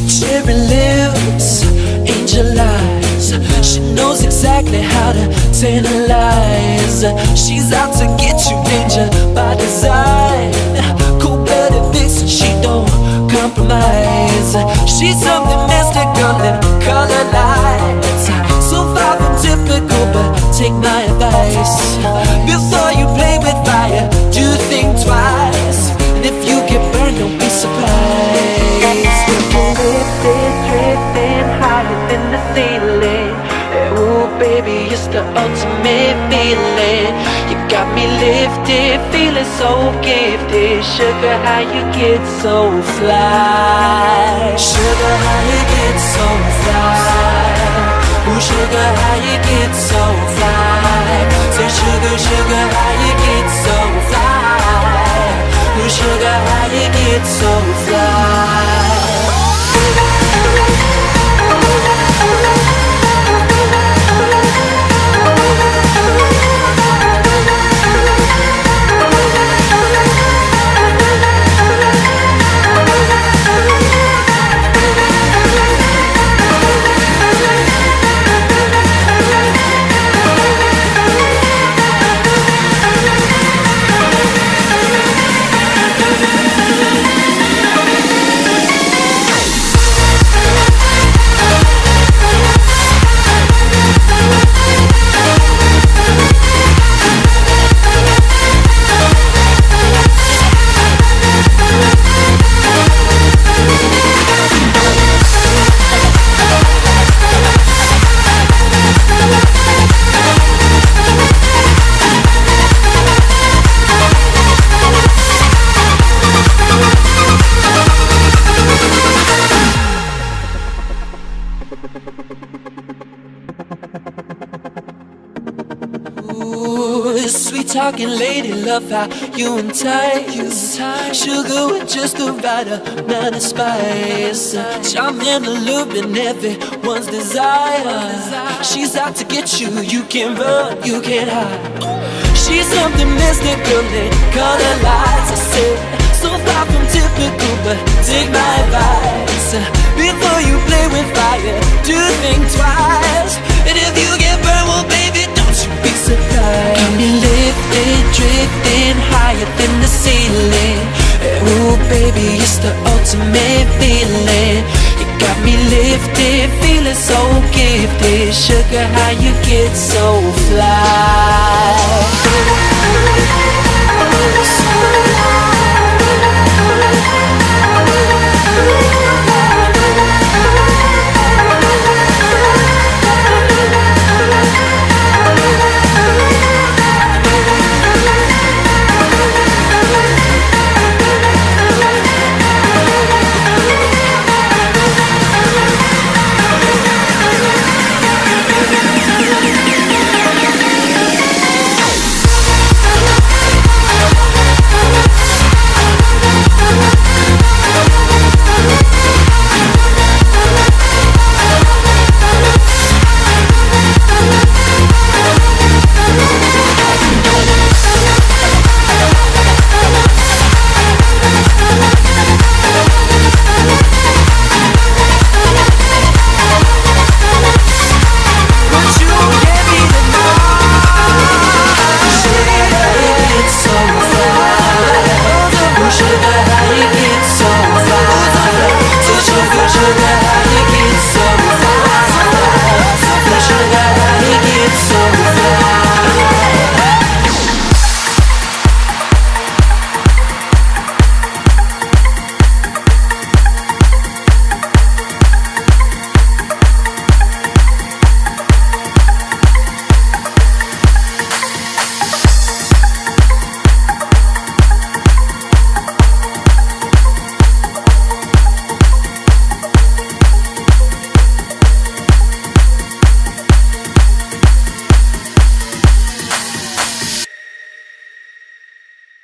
Cherry lips, angel eyes. She knows exactly how to tantalize. She's out to get you, danger by design. Cold-blooded vixen, she don't compromise. She's something mystical in color lights. So far from typical, but take my advice. Before you play with fire, do think twice. And if you get burned, don't be surprised. Lifted, drifting higher than the ceiling. Ooh, baby, it's the ultimate feeling. You got me lifted, feeling so gifted. Sugar, how you get so fly? Sugar, how you get so fly? Ooh, sugar, how you get so fly? Say, sugar, sugar, how you get so fly? Ooh, sugar, how you get so fly? Talking lady, love how you entice. Sugar with just the right amount of spice. Charm and alluring everyone's desire. She's out to get you, you can't run, you can't hide. She's something mystical in color lights. I said, so far from typical, but take my advice. Before you play with fire, do think twice. And if you get burned, well baby, don't you be surprised. Got me lifted, drifting higher than the ceiling. Ooh baby, it's the ultimate feeling. You got me lifted, feeling so gifted. Sugar, how you get so fly?